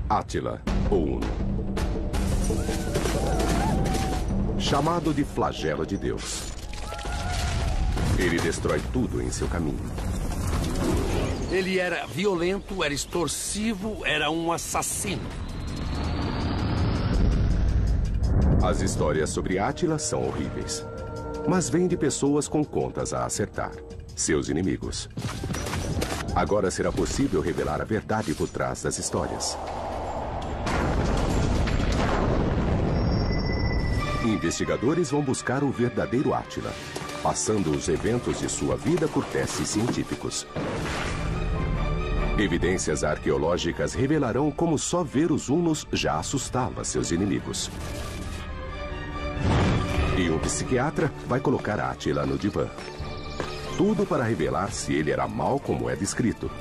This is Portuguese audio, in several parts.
Átila, o Uno. Chamado de flagelo de Deus. Ele destrói tudo em seu caminho. Ele era violento, era extorsivo, era um assassino. As histórias sobre Átila são horríveis. Mas vêm de pessoas com contas a acertar. Seus inimigos. Agora será possível revelar a verdade por trás das histórias. Investigadores vão buscar o verdadeiro Átila, passando os eventos de sua vida por testes científicos. Evidências arqueológicas revelarão como só ver os hunos já assustava seus inimigos. E um psiquiatra vai colocar Átila no divã. Tudo para revelar se ele era mau como é descrito.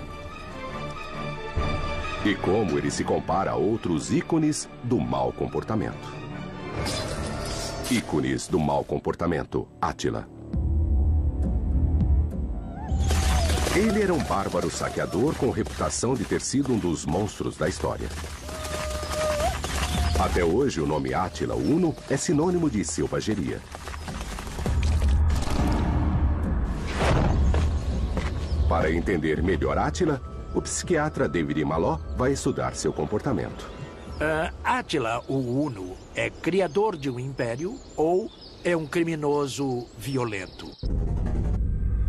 E como ele se compara a outros ícones do mau comportamento. Ícones do mau comportamento, Átila. Ele era um bárbaro saqueador com reputação de ter sido um dos monstros da história. Até hoje, o nome Átila, o Uno, é sinônimo de selvageria. Para entender melhor Átila, o psiquiatra David Maló vai estudar seu comportamento. Átila, o Uno, é criador de um império ou é um criminoso violento?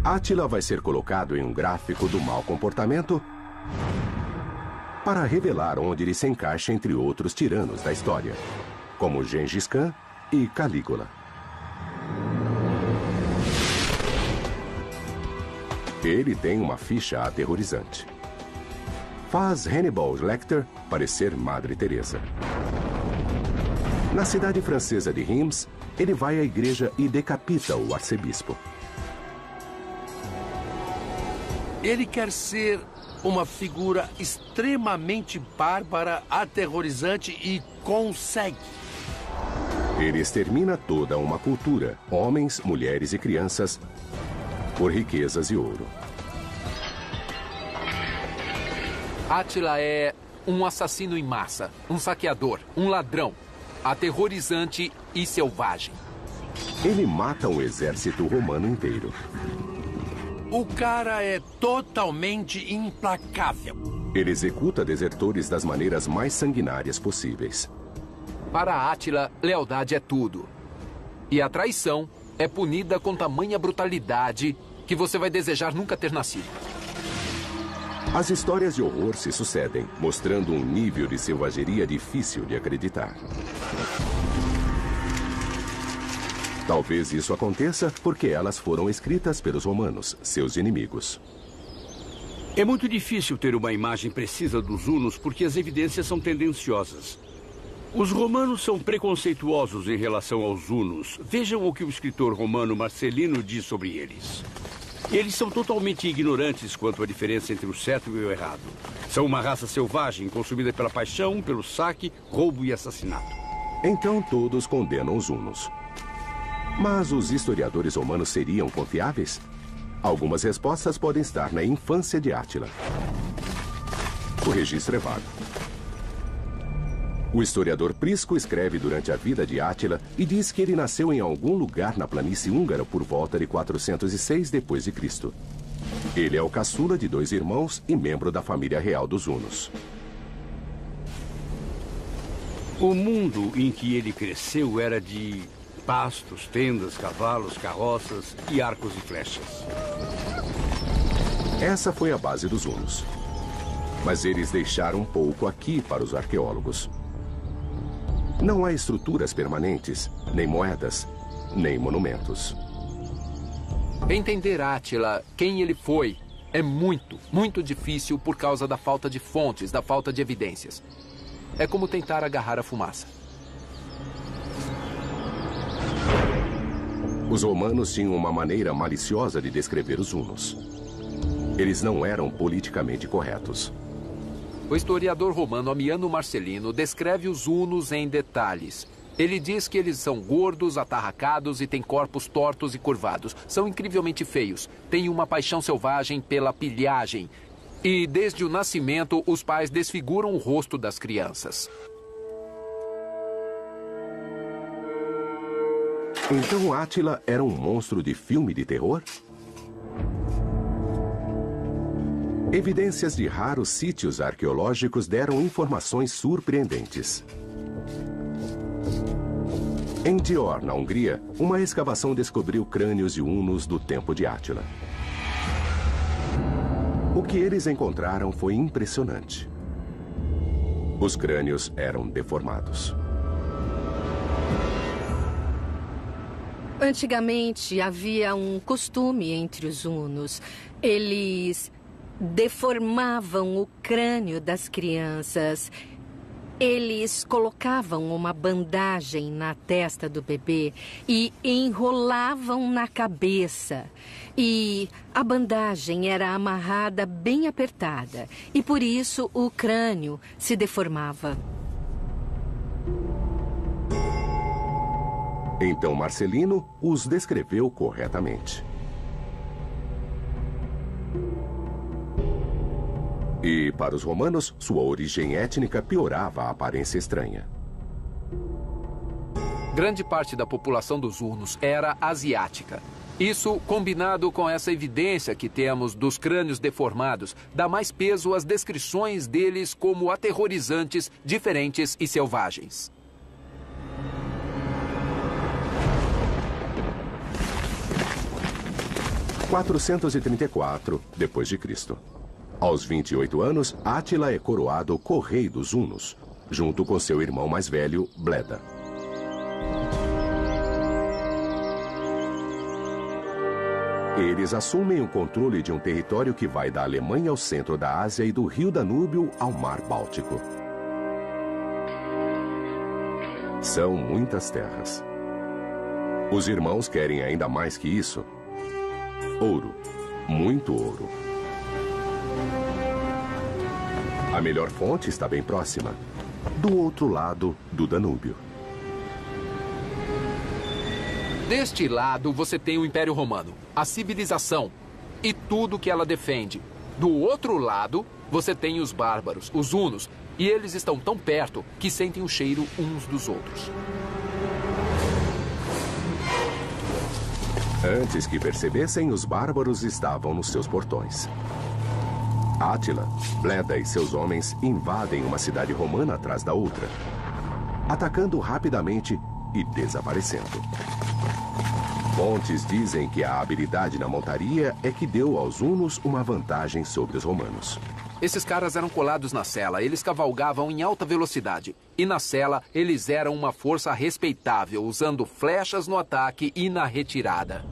Átila vai ser colocado em um gráfico do mau comportamento para revelar onde ele se encaixa entre outros tiranos da história, como Gengis Khan e Calígula. Ele tem uma ficha aterrorizante. Faz Hannibal Lecter parecer Madre Teresa. Na cidade francesa de Reims, ele vai à igreja e decapita o arcebispo. Ele quer ser uma figura extremamente bárbara, aterrorizante e consegue. Ele extermina toda uma cultura, homens, mulheres e crianças, por riquezas e ouro. Átila é um assassino em massa, um saqueador, um ladrão, aterrorizante e selvagem. Ele mata um exército romano inteiro. O cara é totalmente implacável. Ele executa desertores das maneiras mais sanguinárias possíveis. Para Átila, lealdade é tudo. E a traição é punida com tamanha brutalidade que você vai desejar nunca ter nascido. As histórias de horror se sucedem, mostrando um nível de selvageria difícil de acreditar. Talvez isso aconteça porque elas foram escritas pelos romanos, seus inimigos. É muito difícil ter uma imagem precisa dos hunos porque as evidências são tendenciosas. Os romanos são preconceituosos em relação aos hunos. Vejam o que o escritor romano Marcelino diz sobre eles. Eles são totalmente ignorantes quanto à diferença entre o certo e o errado. São uma raça selvagem, consumida pela paixão, pelo saque, roubo e assassinato. Então todos condenam os hunos. Mas os historiadores romanos seriam confiáveis? Algumas respostas podem estar na infância de Átila. O registro é vago. O historiador Prisco escreve durante a vida de Átila e diz que ele nasceu em algum lugar na planície húngara por volta de 406 d.C. Ele é o caçula de 2 irmãos e membro da família real dos hunos. O mundo em que ele cresceu era de pastos, tendas, cavalos, carroças e arcos e flechas. Essa foi a base dos hunos. Mas eles deixaram pouco aqui para os arqueólogos. Não há estruturas permanentes, nem moedas, nem monumentos. Entender Átila, quem ele foi, é muito, muito difícil por causa da falta de fontes, da falta de evidências. É como tentar agarrar a fumaça. Os romanos tinham uma maneira maliciosa de descrever os hunos. Eles não eram politicamente corretos. O historiador romano Amiano Marcelino descreve os hunos em detalhes. Ele diz que eles são gordos, atarracados e têm corpos tortos e curvados. São incrivelmente feios. Têm uma paixão selvagem pela pilhagem. E desde o nascimento, os pais desfiguram o rosto das crianças. Então Átila era um monstro de filme de terror? Evidências de raros sítios arqueológicos deram informações surpreendentes. Em Győr, na Hungria, uma escavação descobriu crânios de hunos do tempo de Átila. O que eles encontraram foi impressionante. Os crânios eram deformados. Antigamente havia um costume entre os hunos. Eles deformavam o crânio das crianças. Eles colocavam uma bandagem na testa do bebê e enrolavam na cabeça. E a bandagem era amarrada bem apertada. E por isso o crânio se deformava. Então Marcelino os descreveu corretamente. E, para os romanos, sua origem étnica piorava a aparência estranha. Grande parte da população dos hunos era asiática. Isso, combinado com essa evidência que temos dos crânios deformados, dá mais peso às descrições deles como aterrorizantes, diferentes e selvagens. Em 434 d.C. Aos 28 anos, Átila é coroado Correi dos Hunos, junto com seu irmão mais velho, Bleda. Eles assumem o controle de um território que vai da Alemanha ao centro da Ásia e do rio Danúbio ao Mar Báltico. São muitas terras. Os irmãos querem ainda mais que isso. Ouro. Muito ouro. A melhor fonte está bem próxima, do outro lado do Danúbio. Deste lado, você tem o Império Romano, a civilização e tudo que ela defende. Do outro lado, você tem os bárbaros, os hunos, e eles estão tão perto que sentem o cheiro uns dos outros. Antes que percebessem, os bárbaros estavam nos seus portões. Átila, Bleda e seus homens invadem uma cidade romana atrás da outra, atacando rapidamente e desaparecendo. Fontes dizem que a habilidade na montaria é que deu aos hunos uma vantagem sobre os romanos. Esses caras eram colados na sela, eles cavalgavam em alta velocidade. E na sela, eles eram uma força respeitável, usando flechas no ataque e na retirada.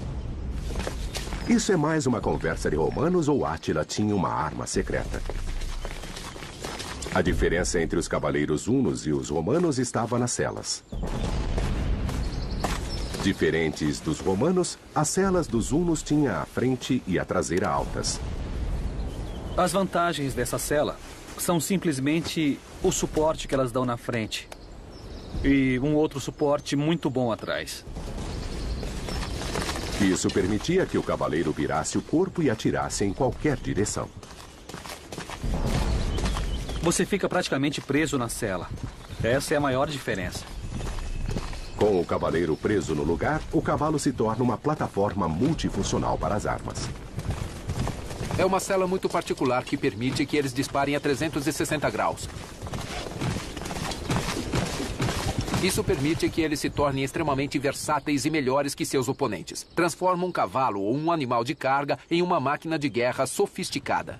Isso é mais uma conversa de romanos ou Átila tinha uma arma secreta? A diferença entre os cavaleiros hunos e os romanos estava nas celas. Diferentes dos romanos, as celas dos hunos tinham a frente e a traseira altas. As vantagens dessa cela são simplesmente o suporte que elas dão na frente. E um outro suporte muito bom atrás. Isso permitia que o cavaleiro virasse o corpo e atirasse em qualquer direção. Você fica praticamente preso na cela. Essa é a maior diferença. Com o cavaleiro preso no lugar, o cavalo se torna uma plataforma multifuncional para as armas. É uma cela muito particular que permite que eles disparem a 360 graus. Isso permite que eles se tornem extremamente versáteis e melhores que seus oponentes. Transforma um cavalo ou um animal de carga em uma máquina de guerra sofisticada.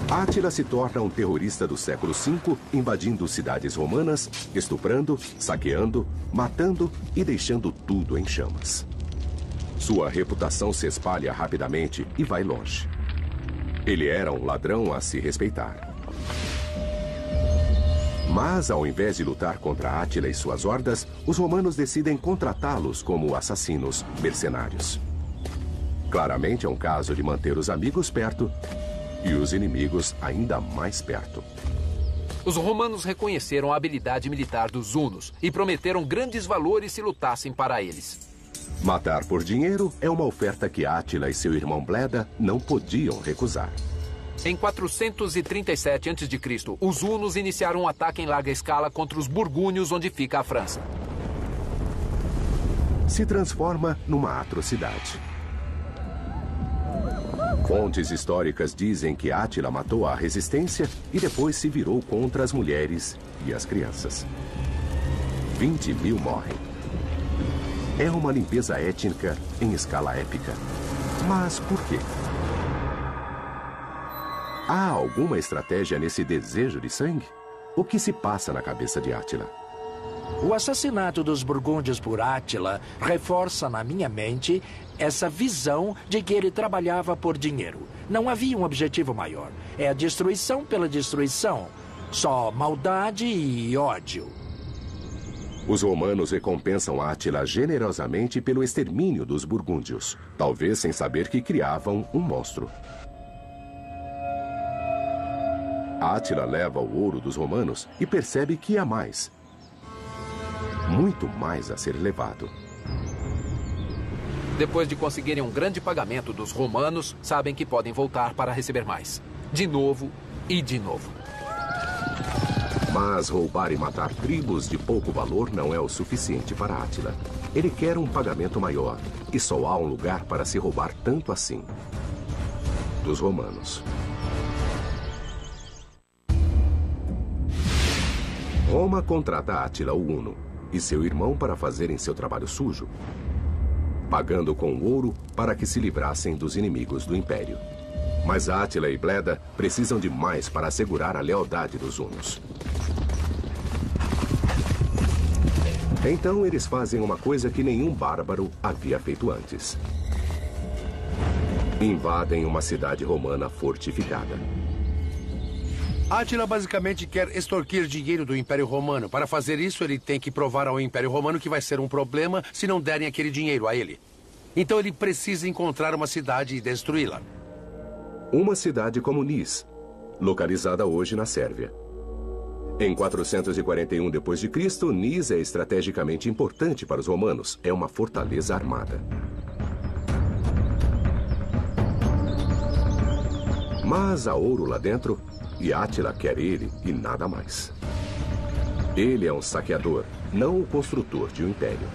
Átila se torna um terrorista do século V, invadindo cidades romanas, estuprando, saqueando, matando e deixando tudo em chamas. Sua reputação se espalha rapidamente e vai longe. Ele era um ladrão a se respeitar. Mas, ao invés de lutar contra Átila e suas hordas, os romanos decidem contratá-los como assassinos, mercenários. Claramente é um caso de manter os amigos perto e os inimigos ainda mais perto. Os romanos reconheceram a habilidade militar dos hunos e prometeram grandes valores se lutassem para eles. Matar por dinheiro é uma oferta que Átila e seu irmão Bleda não podiam recusar. Em 437 a.C., os hunos iniciaram um ataque em larga escala contra os burgúnios, onde fica a França. Se transforma numa atrocidade. Fontes históricas dizem que Átila matou a resistência e depois se virou contra as mulheres e as crianças. 20.000 morrem. É uma limpeza étnica em escala épica. Mas por quê? Há alguma estratégia nesse desejo de sangue? O que se passa na cabeça de Átila? O assassinato dos burgúndios por Átila reforça na minha mente essa visão de que ele trabalhava por dinheiro. Não havia um objetivo maior. É a destruição pela destruição. Só maldade e ódio. Os romanos recompensam Átila generosamente pelo extermínio dos burgúndios, talvez sem saber que criavam um monstro. Átila leva o ouro dos romanos e percebe que há mais. Muito mais a ser levado. Depois de conseguirem um grande pagamento dos romanos, sabem que podem voltar para receber mais. De novo e de novo. Mas roubar e matar tribos de pouco valor não é o suficiente para Átila. Ele quer um pagamento maior, e só há um lugar para se roubar tanto assim. Dos romanos. Roma contrata Átila, o Huno, e seu irmão para fazerem seu trabalho sujo, pagando com ouro para que se livrassem dos inimigos do Império. Mas Átila e Bleda precisam de mais para assegurar a lealdade dos hunos. Então eles fazem uma coisa que nenhum bárbaro havia feito antes. Invadem uma cidade romana fortificada. Átila basicamente quer extorquir dinheiro do Império Romano. Para fazer isso, ele tem que provar ao Império Romano que vai ser um problema se não derem aquele dinheiro a ele. Então ele precisa encontrar uma cidade e destruí-la. Uma cidade como Nis, localizada hoje na Sérvia. Em 441 d.C., Nis é estrategicamente importante para os romanos. É uma fortaleza armada. Mas há ouro lá dentro e Átila quer ele e nada mais. Ele é um saqueador, não o construtor de um império.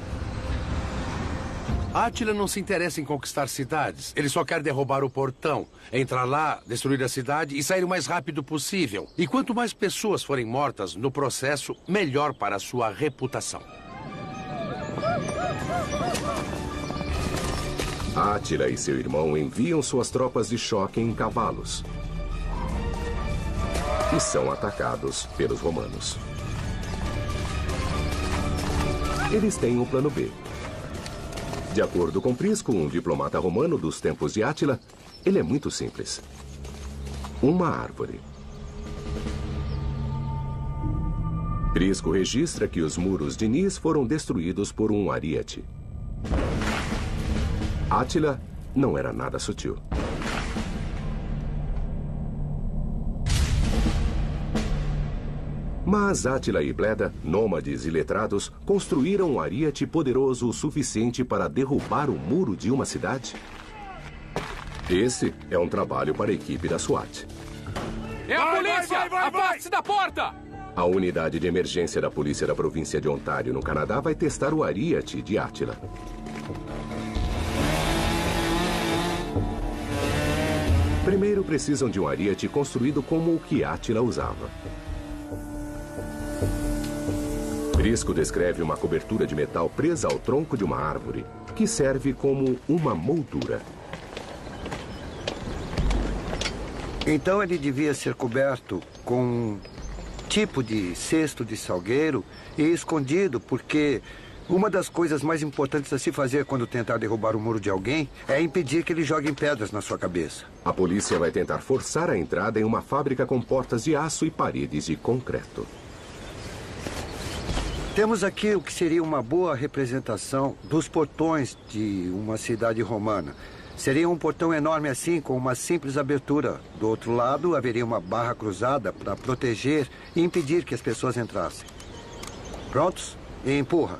Átila não se interessa em conquistar cidades. Ele só quer derrubar o portão, entrar lá, destruir a cidade e sair o mais rápido possível. E quanto mais pessoas forem mortas no processo, melhor para a sua reputação. Átila e seu irmão enviam suas tropas de choque em cavalos e são atacados pelos romanos. Eles têm um plano B. De acordo com Prisco, um diplomata romano dos tempos de Átila, ele é muito simples. Uma árvore. Prisco registra que os muros de Nis foram destruídos por um ariete. Átila não era nada sutil. Mas Átila e Bleda, nômades e letrados, construíram um ariete poderoso o suficiente para derrubar o muro de uma cidade? Esse é um trabalho para a equipe da SWAT. É a polícia! Afaste-se da porta! A unidade de emergência da polícia da província de Ontário, no Canadá, vai testar o ariete de Átila. Primeiro precisam de um ariete construído como o que Átila usava. Prisco descreve uma cobertura de metal presa ao tronco de uma árvore, que serve como uma moldura. Então ele devia ser coberto com um tipo de cesto de salgueiro e escondido, porque uma das coisas mais importantes a se fazer quando tentar derrubar o muro de alguém é impedir que ele jogue pedras na sua cabeça. A polícia vai tentar forçar a entrada em uma fábrica com portas de aço e paredes de concreto. Temos aqui o que seria uma boa representação dos portões de uma cidade romana. Seria um portão enorme assim, com uma simples abertura. Do outro lado, haveria uma barra cruzada para proteger e impedir que as pessoas entrassem. Prontos? E empurra.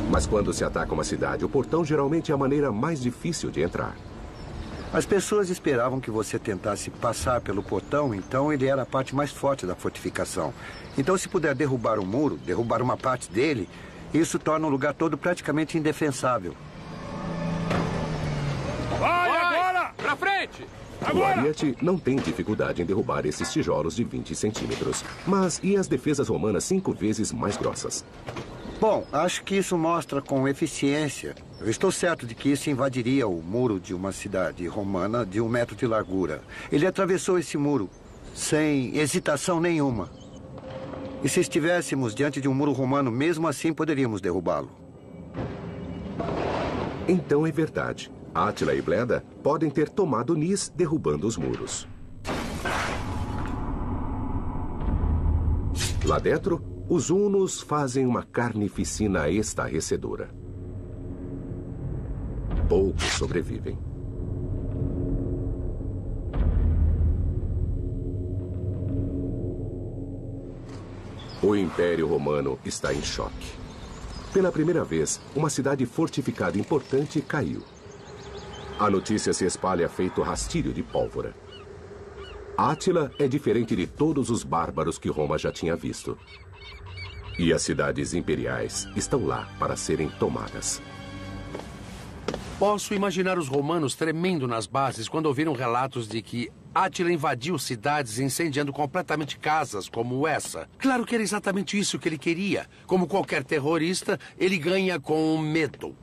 Mas quando se ataca uma cidade, o portão geralmente é a maneira mais difícil de entrar. As pessoas esperavam que você tentasse passar pelo portão, então ele era a parte mais forte da fortificação. Então, se puder derrubar um muro, derrubar uma parte dele, isso torna o lugar todo praticamente indefensável. Vai agora! Pra frente! O ariete não tem dificuldade em derrubar esses tijolos de 20 centímetros. Mas e as defesas romanas 5 vezes mais grossas? Bom, acho que isso mostra com eficiência. Eu estou certo de que isso invadiria o muro de uma cidade romana de 1 metro de largura. Ele atravessou esse muro sem hesitação nenhuma. E se estivéssemos diante de um muro romano, mesmo assim poderíamos derrubá-lo. Então é verdade. Átila e Bleda podem ter tomado Nis derrubando os muros. Lá dentro, os hunos fazem uma carnificina estarrecedora. Poucos sobrevivem. O Império Romano está em choque. Pela primeira vez, uma cidade fortificada importante caiu. A notícia se espalha feito rastilho de pólvora. Átila é diferente de todos os bárbaros que Roma já tinha visto. E as cidades imperiais estão lá para serem tomadas. Posso imaginar os romanos tremendo nas bases quando ouviram relatos de que Átila invadiu cidades incendiando completamente casas como essa. Claro que era exatamente isso que ele queria. Como qualquer terrorista, ele ganha com o medo.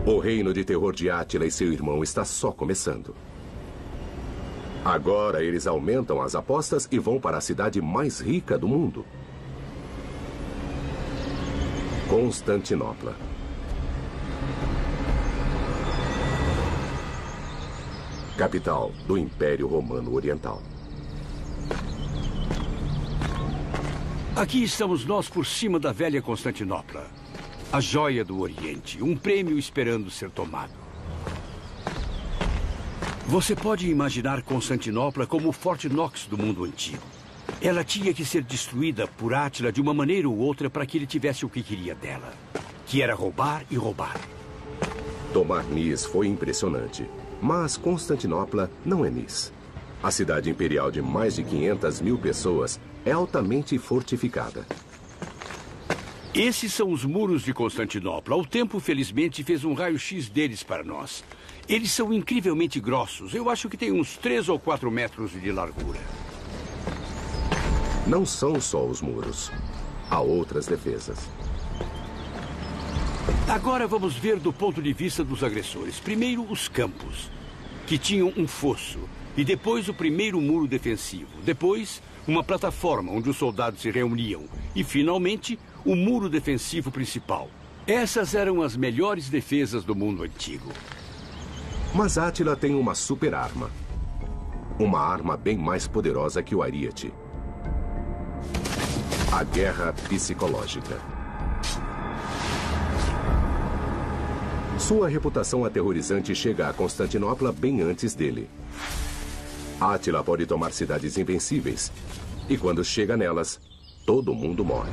O reino de terror de Átila e seu irmão está só começando. Agora eles aumentam as apostas e vão para a cidade mais rica do mundo. Constantinopla. Capital do Império Romano Oriental. Aqui estamos nós por cima da velha Constantinopla. A joia do Oriente, um prêmio esperando ser tomado. Você pode imaginar Constantinopla como o Fort Knox do mundo antigo. Ela tinha que ser destruída por Átila de uma maneira ou outra para que ele tivesse o que queria dela, que era roubar e roubar. Tomar Nis foi impressionante, mas Constantinopla não é Nis. A cidade imperial de mais de 500 mil pessoas é altamente fortificada. Esses são os muros de Constantinopla. O tempo, felizmente, fez um raio-x deles para nós. Eles são incrivelmente grossos. Eu acho que tem uns 3 ou 4 metros de largura. Não são só os muros. Há outras defesas. Agora vamos ver do ponto de vista dos agressores. Primeiro, os campos, que tinham um fosso. E depois o primeiro muro defensivo. Depois, uma plataforma onde os soldados se reuniam. E, finalmente, o muro defensivo principal. Essas eram as melhores defesas do mundo antigo. Mas Átila tem uma super arma. Uma arma bem mais poderosa que o ariete. A guerra psicológica. Sua reputação aterrorizante chega a Constantinopla bem antes dele. Átila pode tomar cidades invencíveis. E quando chega nelas, todo mundo morre.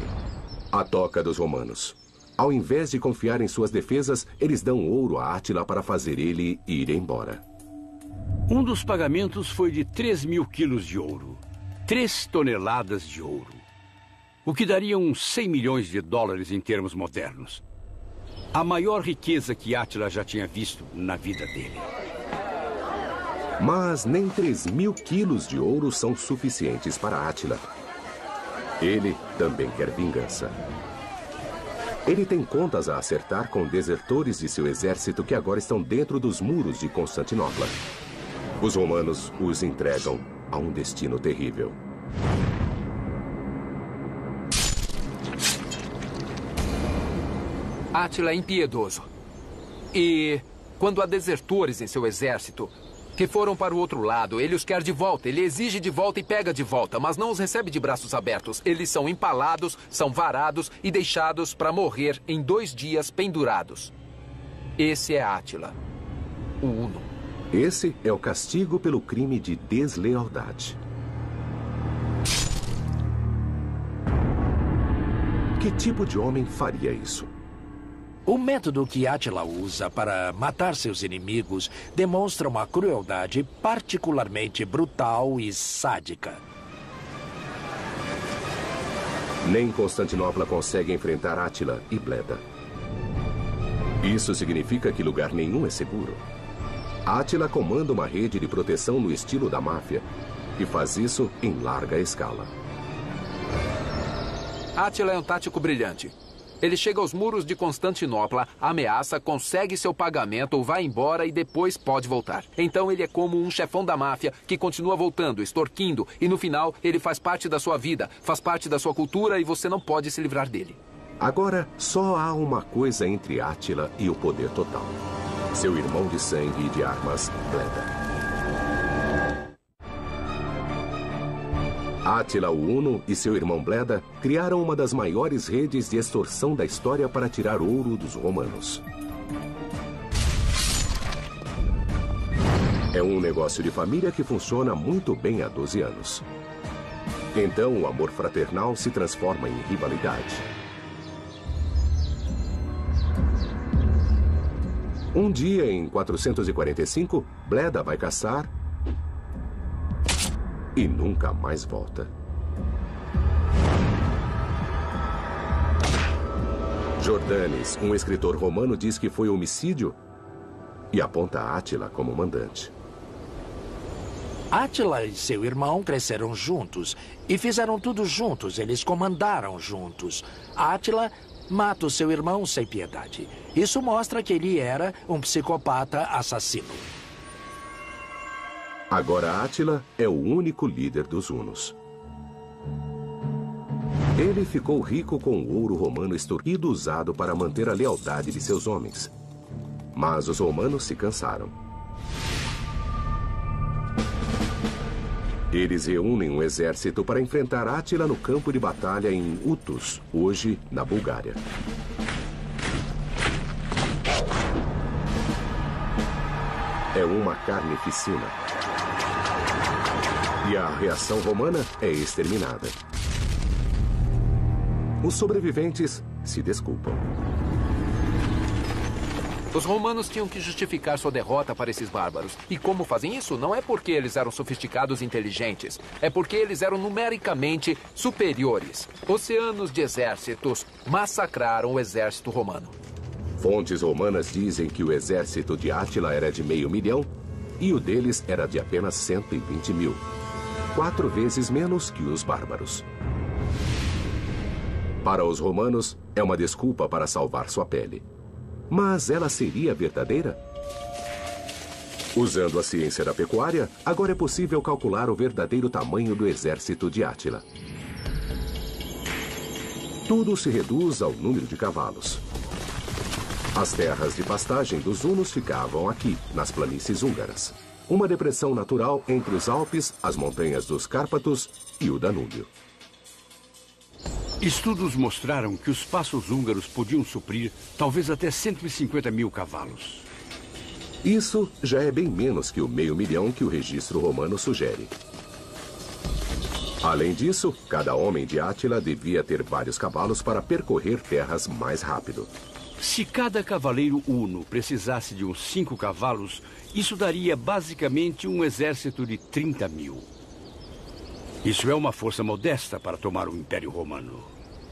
A toca dos romanos. Ao invés de confiar em suas defesas, eles dão ouro a Átila para fazer ele ir embora. Um dos pagamentos foi de 3.000 quilos de ouro. 3 toneladas de ouro. O que daria uns 100 milhões de dólares em termos modernos. A maior riqueza que Átila já tinha visto na vida dele. Mas nem 3.000 quilos de ouro são suficientes para Átila. Ele também quer vingança. Ele tem contas a acertar com desertores de seu exército que agora estão dentro dos muros de Constantinopla. Os romanos os entregam a um destino terrível. Átila é impiedoso. E quando há desertores em seu exército que foram para o outro lado, ele os quer de volta. Ele exige de volta e pega de volta, mas não os recebe de braços abertos. Eles são empalados, são varados e deixados para morrer em 2 dias pendurados. Esse é Átila, o Huno. Esse é o castigo pelo crime de deslealdade. Que tipo de homem faria isso? O método que Átila usa para matar seus inimigos demonstra uma crueldade particularmente brutal e sádica. Nem Constantinopla consegue enfrentar Átila e Bleda. Isso significa que lugar nenhum é seguro. Átila comanda uma rede de proteção no estilo da máfia e faz isso em larga escala. Átila é um tático brilhante. Ele chega aos muros de Constantinopla, ameaça, consegue seu pagamento, vai embora e depois pode voltar. Então ele é como um chefão da máfia que continua voltando, extorquindo, e no final ele faz parte da sua vida, faz parte da sua cultura e você não pode se livrar dele. Agora, só há uma coisa entre Átila e o poder total. Seu irmão de sangue e de armas, Bleda. Átila o Uno e seu irmão Bleda criaram uma das maiores redes de extorsão da história para tirar ouro dos romanos. É um negócio de família que funciona muito bem há 12 anos. Então, o amor fraternal se transforma em rivalidade. Um dia, em 445, Bleda vai caçar e nunca mais volta. Jordanes, um escritor romano, diz que foi homicídio e aponta Átila como mandante. Átila e seu irmão cresceram juntos e fizeram tudo juntos. Eles comandaram juntos. Átila mata o seu irmão sem piedade. Isso mostra que ele era um psicopata assassino. Agora Átila é o único líder dos hunos. Ele ficou rico com o ouro romano extorquido usado para manter a lealdade de seus homens. Mas os romanos se cansaram. Eles reúnem um exército para enfrentar Átila no campo de batalha em Utus, hoje na Bulgária. É uma carnificina. E a reação romana é exterminada. Os sobreviventes se desculpam. Os romanos tinham que justificar sua derrota para esses bárbaros. E como fazem isso? Não é porque eles eram sofisticados e inteligentes. É porque eles eram numericamente superiores. Oceanos de exércitos massacraram o exército romano. Fontes romanas dizem que o exército de Átila era de 500 mil e o deles era de apenas 120 mil. 4 vezes menos que os bárbaros. Para os romanos, é uma desculpa para salvar sua pele. Mas ela seria verdadeira? Usando a ciência da pecuária, agora é possível calcular o verdadeiro tamanho do exército de Átila. Tudo se reduz ao número de cavalos. As terras de pastagem dos hunos ficavam aqui, nas planícies húngaras. Uma depressão natural entre os Alpes, as montanhas dos Cárpatos e o Danúbio. Estudos mostraram que os passos húngaros podiam suprir talvez até 150 mil cavalos. Isso já é bem menos que o 500 mil que o registro romano sugere. Além disso, cada homem de Átila devia ter vários cavalos para percorrer terras mais rápido. Se cada cavaleiro uno precisasse de uns 5 cavalos, isso daria basicamente um exército de 30 mil. Isso é uma força modesta para tomar o Império Romano.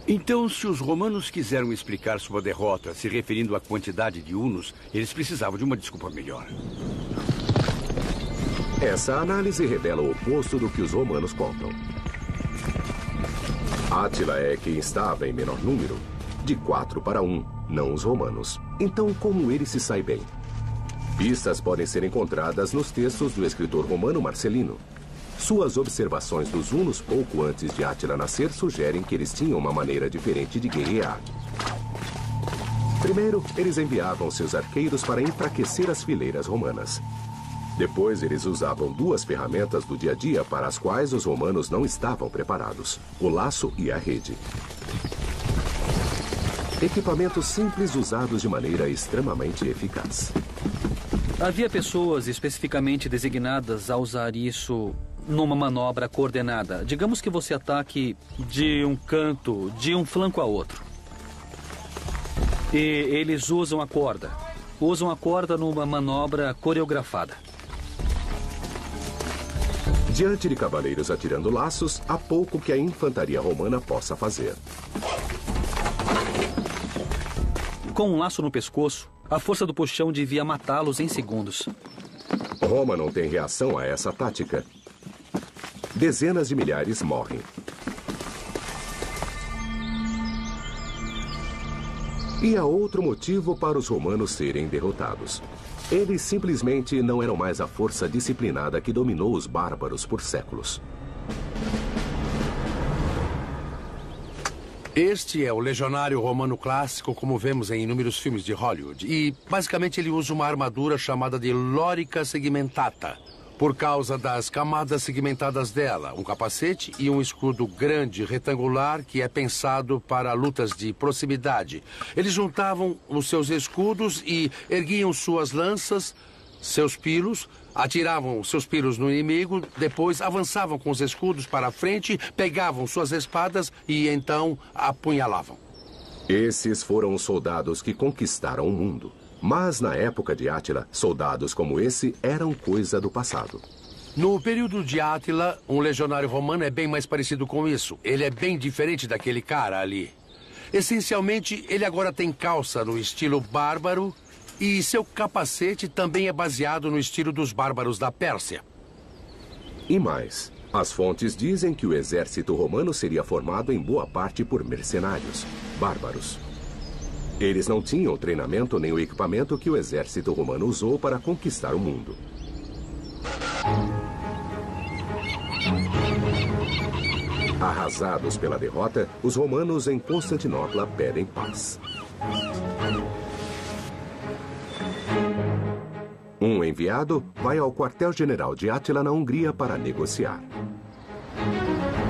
Então, se os romanos quiseram explicar sua derrota se referindo à quantidade de hunos, eles precisavam de uma desculpa melhor. Essa análise revela o oposto do que os romanos contam. Átila é quem estava em menor número, de 4 para 1, não os romanos. Então, como ele se sai bem? Pistas podem ser encontradas nos textos do escritor romano Marcelino. Suas observações dos hunos pouco antes de Átila nascer sugerem que eles tinham uma maneira diferente de guerrear. Primeiro, eles enviavam seus arqueiros para enfraquecer as fileiras romanas. Depois, eles usavam 2 ferramentas do dia a dia para as quais os romanos não estavam preparados: o laço e a rede. Equipamentos simples usados de maneira extremamente eficaz. Havia pessoas especificamente designadas a usar isso numa manobra coordenada. Digamos que você ataque de um canto, de um flanco a outro. E eles usam a corda. Usam a corda numa manobra coreografada. Diante de cavaleiros atirando laços, há pouco que a infantaria romana possa fazer. Com um laço no pescoço, a força do puxão devia matá-los em segundos. Roma não tem reação a essa tática. Dezenas de milhares morrem. E há outro motivo para os romanos serem derrotados. Eles simplesmente não eram mais a força disciplinada que dominou os bárbaros por séculos. Este é o legionário romano clássico, como vemos em inúmeros filmes de Hollywood. E, basicamente, ele usa uma armadura chamada de lorica segmentata, por causa das camadas segmentadas dela, um capacete e um escudo grande, retangular, que é pensado para lutas de proximidade. Eles juntavam os seus escudos e erguiam suas lanças, seus pilos, atiravam seus pilos no inimigo, depois avançavam com os escudos para a frente, pegavam suas espadas e então apunhalavam. Esses foram os soldados que conquistaram o mundo. Mas na época de Átila, soldados como esse eram coisa do passado. No período de Átila, um legionário romano é bem mais parecido com isso. Ele é bem diferente daquele cara ali. Essencialmente, ele agora tem calça no estilo bárbaro e seu capacete também é baseado no estilo dos bárbaros da Pérsia. E mais, as fontes dizem que o exército romano seria formado em boa parte por mercenários, bárbaros. Eles não tinham o treinamento nem o equipamento que o exército romano usou para conquistar o mundo. Arrasados pela derrota, os romanos em Constantinopla pedem paz. Um enviado vai ao quartel-general de Átila na Hungria para negociar.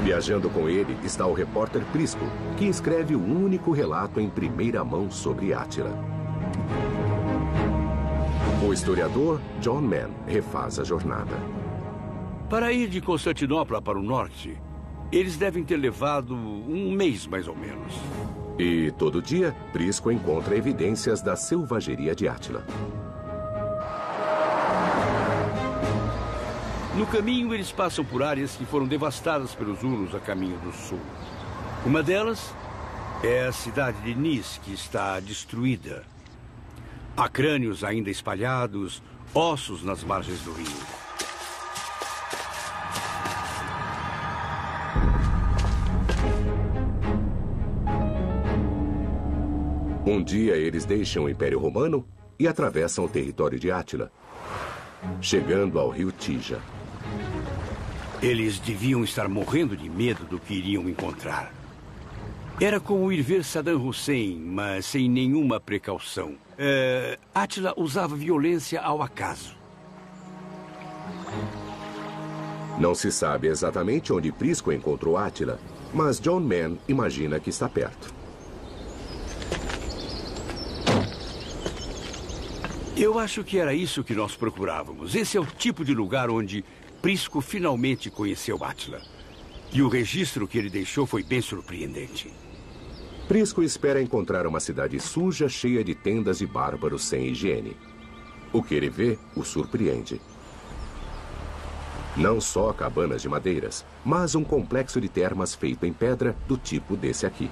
Viajando com ele está o repórter Prisco, que escreve o único relato em primeira mão sobre Átila. O historiador John Mann refaz a jornada. Para ir de Constantinopla para o norte, eles devem ter levado um mês, mais ou menos. E todo dia, Prisco encontra evidências da selvageria de Átila. No caminho, eles passam por áreas que foram devastadas pelos hunos a caminho do sul. Uma delas é a cidade de Nis, que está destruída. Há crânios ainda espalhados, ossos nas margens do rio. Um dia, eles deixam o Império Romano e atravessam o território de Átila, chegando ao rio Tija. Eles deviam estar morrendo de medo do que iriam encontrar. Era como ir ver Saddam Hussein, mas sem nenhuma precaução. Átila usava violência ao acaso. Não se sabe exatamente onde Prisco encontrou Átila, mas John Mann imagina que está perto. Eu acho que era isso que nós procurávamos. Esse é o tipo de lugar onde Prisco finalmente conheceu Átila. E o registro que ele deixou foi bem surpreendente. Prisco espera encontrar uma cidade suja, cheia de tendas de bárbaros sem higiene. O que ele vê o surpreende. Não só cabanas de madeiras, mas um complexo de termas feito em pedra do tipo desse aqui.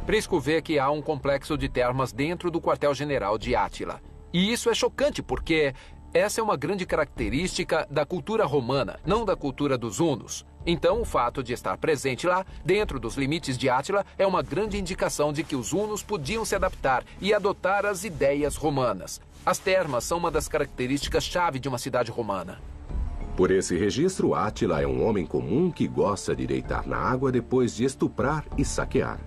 Prisco vê que há um complexo de termas dentro do quartel-general de Átila. E isso é chocante porque essa é uma grande característica da cultura romana, não da cultura dos hunos. Então, o fato de estar presente lá, dentro dos limites de Átila, é uma grande indicação de que os hunos podiam se adaptar e adotar as ideias romanas. As termas são uma das características-chave de uma cidade romana. Por esse registro, Átila é um homem comum que gosta de deitar na água depois de estuprar e saquear.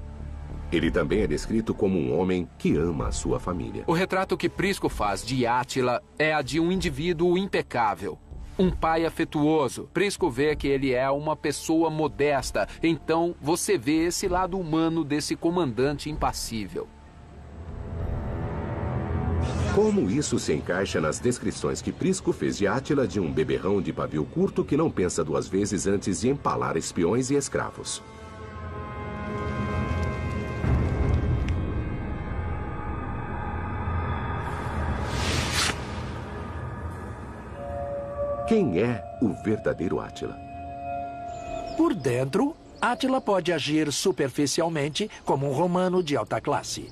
Ele também é descrito como um homem que ama a sua família. O retrato que Prisco faz de Átila é a de um indivíduo impecável. Um pai afetuoso. Prisco vê que ele é uma pessoa modesta. Então, você vê esse lado humano desse comandante impassível. Como isso se encaixa nas descrições que Prisco fez de Átila de um beberrão de pavio curto que não pensa duas vezes antes de empalar espiões e escravos? Quem é o verdadeiro Átila? Por dentro, Átila pode agir superficialmente como um romano de alta classe.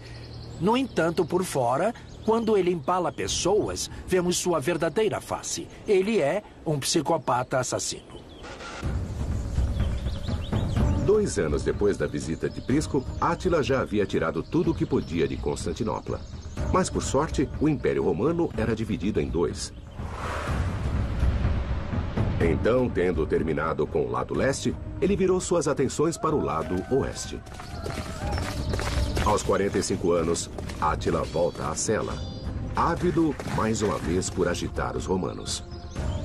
No entanto, por fora, quando ele empala pessoas, vemos sua verdadeira face. Ele é um psicopata assassino. 2 anos depois da visita de Prisco, Átila já havia tirado tudo o que podia de Constantinopla. Mas, por sorte, o Império Romano era dividido em 2. Então, tendo terminado com o lado leste, ele virou suas atenções para o lado oeste. Aos 45 anos, Átila volta à cela, ávido mais uma vez por agitar os romanos.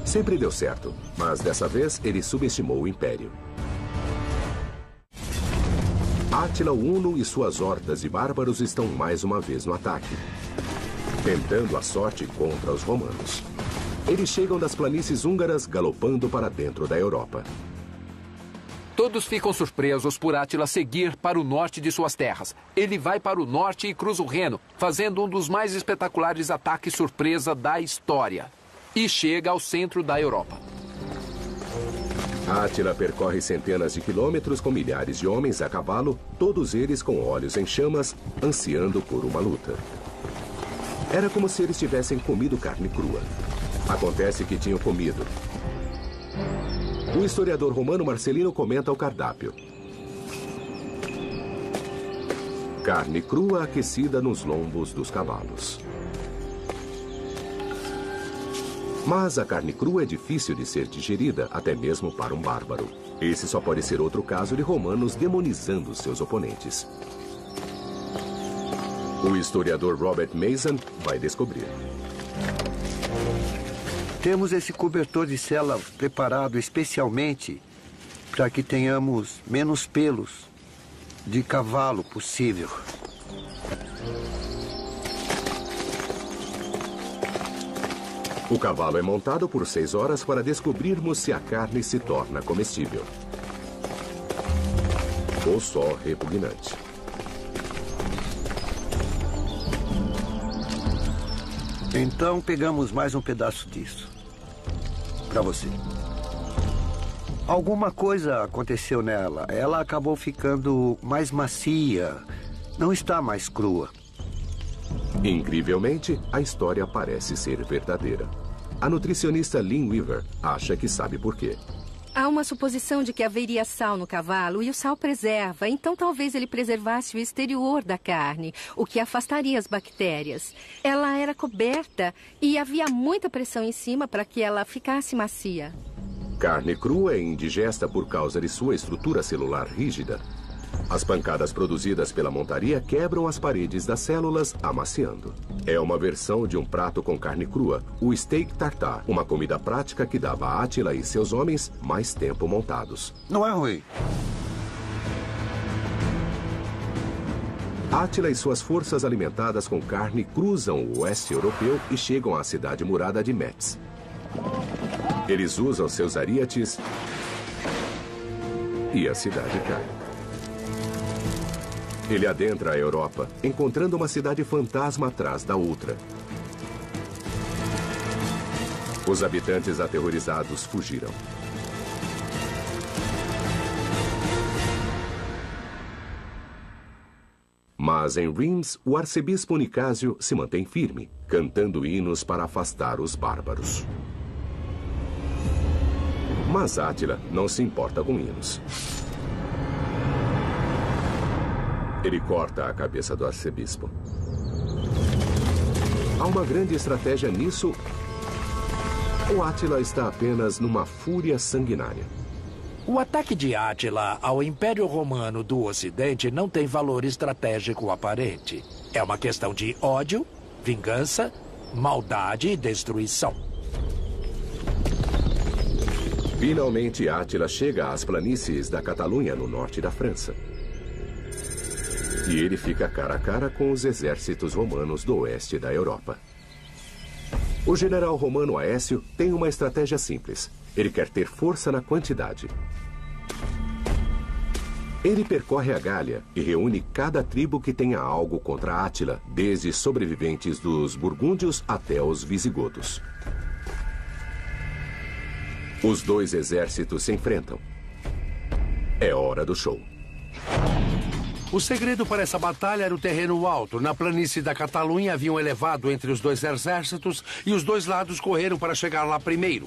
Sempre deu certo, mas dessa vez ele subestimou o Império. Átila o Huno e suas hordas de bárbaros estão mais uma vez no ataque, tentando a sorte contra os romanos. Eles chegam das planícies húngaras galopando para dentro da Europa. Todos ficam surpresos por Átila seguir para o norte de suas terras. Ele vai para o norte e cruza o Reno, fazendo um dos mais espetaculares ataques surpresa da história. E chega ao centro da Europa. Átila percorre centenas de quilômetros com milhares de homens a cavalo, todos eles com olhos em chamas, ansiando por uma luta. Era como se eles tivessem comido carne crua. Acontece que tinham comido. O historiador romano Marcelino comenta o cardápio. Carne crua aquecida nos lombos dos cavalos. Mas a carne crua é difícil de ser digerida, até mesmo para um bárbaro. Esse só pode ser outro caso de romanos demonizando seus oponentes. O historiador Robert Mason vai descobrir. Temos esse cobertor de cela preparado especialmente para que tenhamos menos pelos de cavalo possível. O cavalo é montado por 6 horas para descobrirmos se a carne se torna comestível ou só repugnante. Então pegamos mais um pedaço disso. Para você. Alguma coisa aconteceu nela. Ela acabou ficando mais macia. Não está mais crua. Incrivelmente, a história parece ser verdadeira. A nutricionista Lynn Weaver acha que sabe por quê. Há uma suposição de que haveria sal no cavalo e o sal preserva, então talvez ele preservasse o exterior da carne, o que afastaria as bactérias. Ela era coberta e havia muita pressão em cima para que ela ficasse macia. Carne crua é indigesta por causa de sua estrutura celular rígida. As pancadas produzidas pela montaria quebram as paredes das células, amaciando. É uma versão de um prato com carne crua, o steak tartare, uma comida prática que dava a Átila e seus homens mais tempo montados. Não é ruim. Átila e suas forças alimentadas com carne cruzam o oeste europeu e chegam à cidade murada de Metz. Eles usam seus ariates e a cidade cai. Ele adentra a Europa, encontrando uma cidade fantasma atrás da outra. Os habitantes aterrorizados fugiram. Mas em Reims, o arcebispo Nicásio se mantém firme, cantando hinos para afastar os bárbaros. Mas Átila não se importa com hinos. Ele corta a cabeça do arcebispo. Há uma grande estratégia nisso, ou Átila está apenas numa fúria sanguinária? O ataque de Átila ao Império Romano do Ocidente não tem valor estratégico aparente. É uma questão de ódio, vingança, maldade e destruição. Finalmente, Átila chega às planícies da Catalunha, no norte da França. E ele fica cara a cara com os exércitos romanos do oeste da Europa. O general romano Aécio tem uma estratégia simples. Ele quer ter força na quantidade. Ele percorre a Gália e reúne cada tribo que tenha algo contra Átila, desde sobreviventes dos burgúndios até os visigodos. Os dois exércitos se enfrentam. É hora do show. O segredo para essa batalha era o terreno alto. Na planície da Catalunha havia um elevado entre os dois exércitos e os dois lados correram para chegar lá primeiro.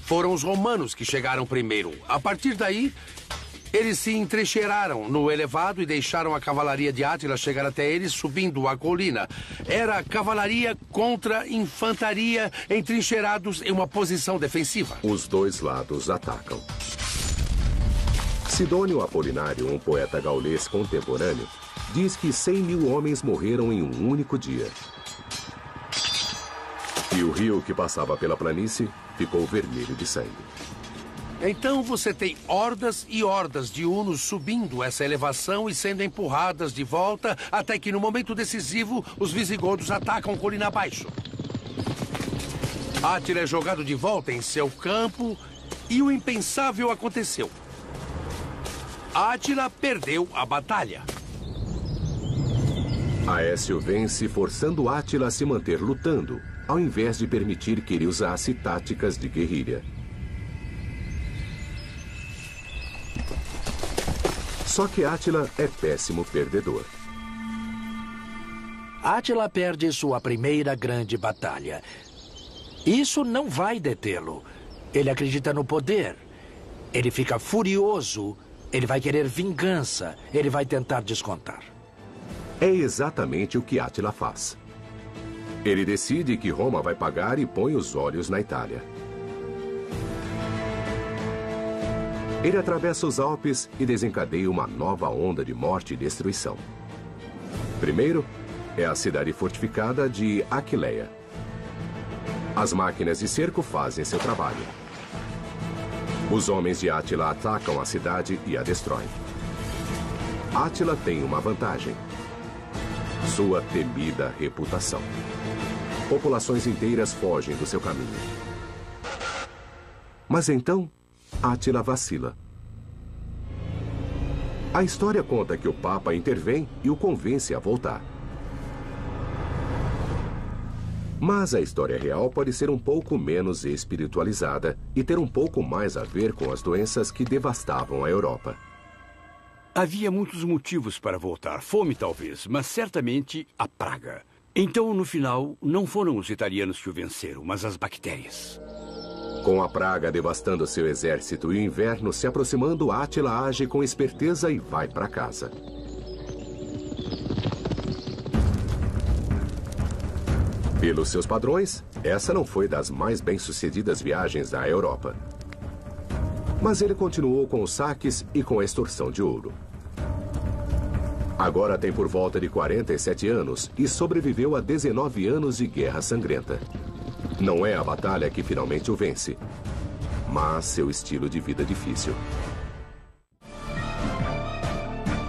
Foram os romanos que chegaram primeiro. A partir daí, eles se entrincheiraram no elevado e deixaram a cavalaria de Átila chegar até eles subindo a colina. Era cavalaria contra infantaria entrincheirados em uma posição defensiva. Os dois lados atacam. Sidônio Apolinário, um poeta gaulês contemporâneo, diz que 100.000 homens morreram em um único dia. E o rio que passava pela planície ficou vermelho de sangue. Então você tem hordas e hordas de hunos subindo essa elevação e sendo empurradas de volta, até que no momento decisivo os visigodos atacam colina abaixo. Átila é jogado de volta em seu campo e o impensável aconteceu. Átila perdeu a batalha. Aécio vence, forçando Átila a se manter lutando, ao invés de permitir que ele usasse táticas de guerrilha. Só que Átila é péssimo perdedor. Átila perde sua primeira grande batalha. Isso não vai detê-lo. Ele acredita no poder. Ele fica furioso. Ele vai querer vingança. Ele vai tentar descontar. É exatamente o que Átila faz. Ele decide que Roma vai pagar e põe os olhos na Itália. Ele atravessa os Alpes e desencadeia uma nova onda de morte e destruição. Primeiro, é a cidade fortificada de Aquileia. As máquinas de cerco fazem seu trabalho. Os homens de Átila atacam a cidade e a destroem. Átila tem uma vantagem: sua temida reputação. Populações inteiras fogem do seu caminho. Mas então, Átila vacila. A história conta que o Papa intervém e o convence a voltar. Mas a história real pode ser um pouco menos espiritualizada e ter um pouco mais a ver com as doenças que devastavam a Europa. Havia muitos motivos para voltar. Fome, talvez, mas certamente a praga. Então, no final, não foram os italianos que o venceram, mas as bactérias. Com a praga devastando seu exército e o inverno se aproximando, Átila age com esperteza e vai para casa. Pelos seus padrões, essa não foi das mais bem-sucedidas viagens à Europa. Mas ele continuou com os saques e com a extorsão de ouro. Agora tem por volta de 47 anos e sobreviveu a 19 anos de guerra sangrenta. Não é a batalha que finalmente o vence, mas seu estilo de vida difícil.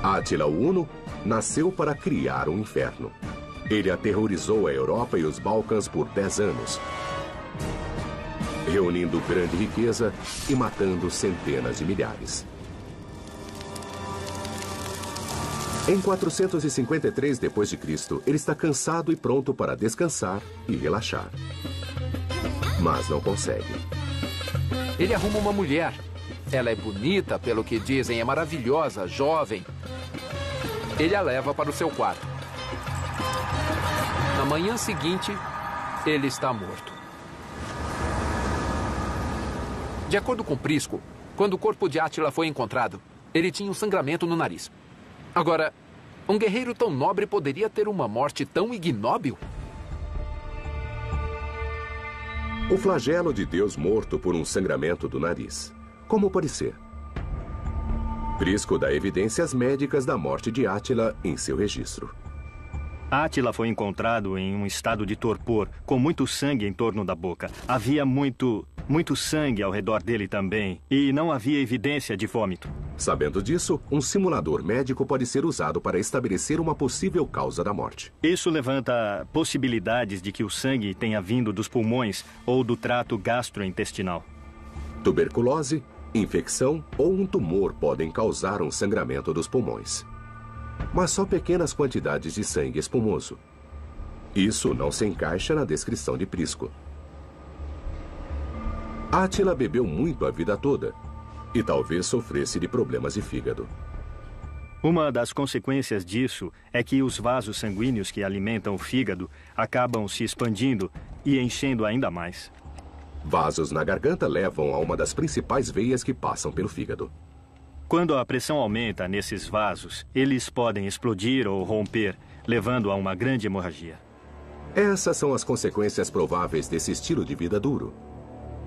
Átila o Huno nasceu para criar um inferno. Ele aterrorizou a Europa e os Balcãs por 10 anos, reunindo grande riqueza e matando centenas de milhares. Em 453 d.C., ele está cansado e pronto para descansar e relaxar. Mas não consegue. Ele arruma uma mulher. Ela é bonita, pelo que dizem, é maravilhosa, jovem. Ele a leva para o seu quarto. Na manhã seguinte, ele está morto. De acordo com Prisco, quando o corpo de Átila foi encontrado, ele tinha um sangramento no nariz. Agora, um guerreiro tão nobre poderia ter uma morte tão ignóbil? O flagelo de Deus morto por um sangramento do nariz. Como pode ser? Prisco dá evidências médicas da morte de Átila em seu registro. Átila foi encontrado em um estado de torpor, com muito sangue em torno da boca. Havia muito Muito sangue ao redor dele também, e não havia evidência de vômito. Sabendo disso, um simulador médico pode ser usado para estabelecer uma possível causa da morte. Isso levanta possibilidades de que o sangue tenha vindo dos pulmões ou do trato gastrointestinal. Tuberculose, infecção ou um tumor podem causar um sangramento dos pulmões. Mas só pequenas quantidades de sangue espumoso. Isso não se encaixa na descrição de Prisco. Átila bebeu muito a vida toda e talvez sofresse de problemas de fígado. Uma das consequências disso é que os vasos sanguíneos que alimentam o fígado acabam se expandindo e enchendo ainda mais. Vasos na garganta levam a uma das principais veias que passam pelo fígado. Quando a pressão aumenta nesses vasos, eles podem explodir ou romper, levando a uma grande hemorragia. Essas são as consequências prováveis desse estilo de vida duro.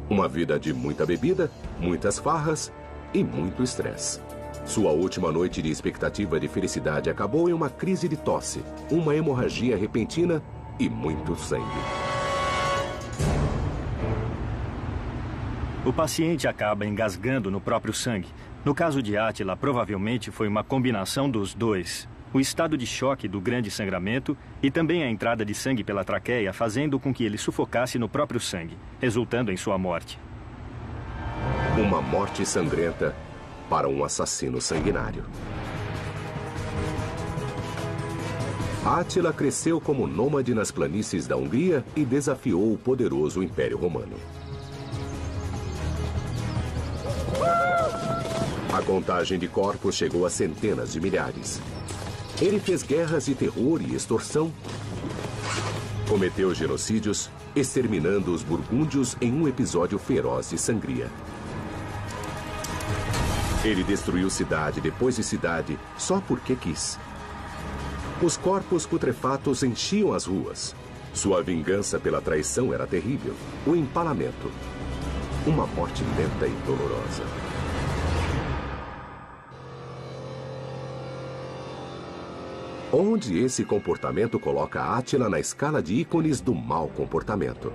Uma vida de muita bebida, muitas farras e muito estresse. Sua última noite de expectativa de felicidade acabou em uma crise de tosse, uma hemorragia repentina e muito sangue. O paciente acaba engasgando no próprio sangue. No caso de Átila, provavelmente foi uma combinação dos dois. O estado de choque do grande sangramento e também a entrada de sangue pela traqueia, fazendo com que ele sufocasse no próprio sangue, resultando em sua morte. Uma morte sangrenta para um assassino sanguinário. Átila cresceu como nômade nas planícies da Hungria e desafiou o poderoso Império Romano. A contagem de corpos chegou a centenas de milhares. Ele fez guerras de terror e extorsão, cometeu genocídios, exterminando os burgúndios em um episódio feroz de sangria. Ele destruiu cidade depois de cidade só porque quis. Os corpos putrefatos enchiam as ruas. Sua vingança pela traição era terrível. O empalamento. Uma morte lenta e dolorosa. Onde esse comportamento coloca Átila na escala de ícones do mau comportamento?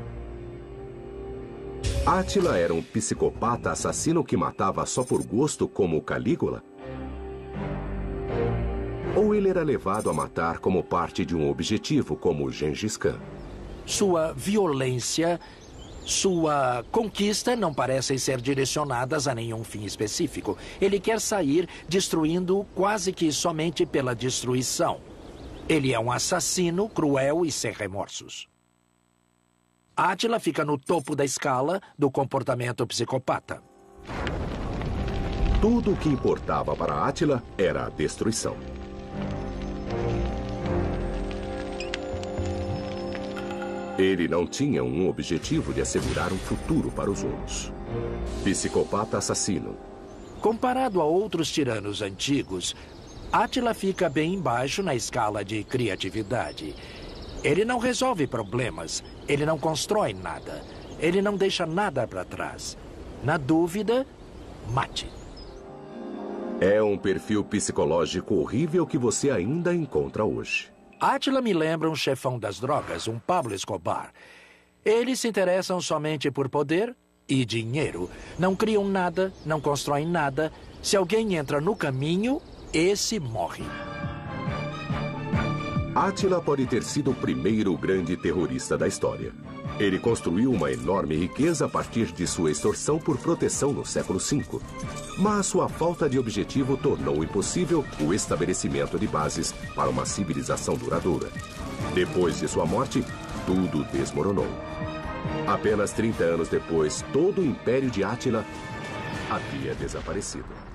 Átila era um psicopata assassino que matava só por gosto, como Calígula? Ou ele era levado a matar como parte de um objetivo, como Gengis Khan? Sua violência, sua conquista não parecem ser direcionadas a nenhum fim específico. Ele quer sair destruindo quase que somente pela destruição. Ele é um assassino cruel e sem remorsos. Átila fica no topo da escala do comportamento psicopata. Tudo o que importava para Átila era a destruição. Ele não tinha um objetivo de assegurar um futuro para os hunos. Psicopata assassino. Comparado a outros tiranos antigos, Átila fica bem embaixo na escala de criatividade. Ele não resolve problemas, ele não constrói nada, ele não deixa nada para trás. Na dúvida, mate. É um perfil psicológico horrível que você ainda encontra hoje. Átila me lembra um chefão das drogas, um Pablo Escobar. Eles se interessam somente por poder e dinheiro. Não criam nada, não constroem nada. Se alguém entra no caminho, esse morre. Átila pode ter sido o primeiro grande terrorista da história. Ele construiu uma enorme riqueza a partir de sua extorsão por proteção no século V. Mas sua falta de objetivo tornou impossível o estabelecimento de bases para uma civilização duradoura. Depois de sua morte, tudo desmoronou. Apenas 30 anos depois, todo o império de Átila havia desaparecido.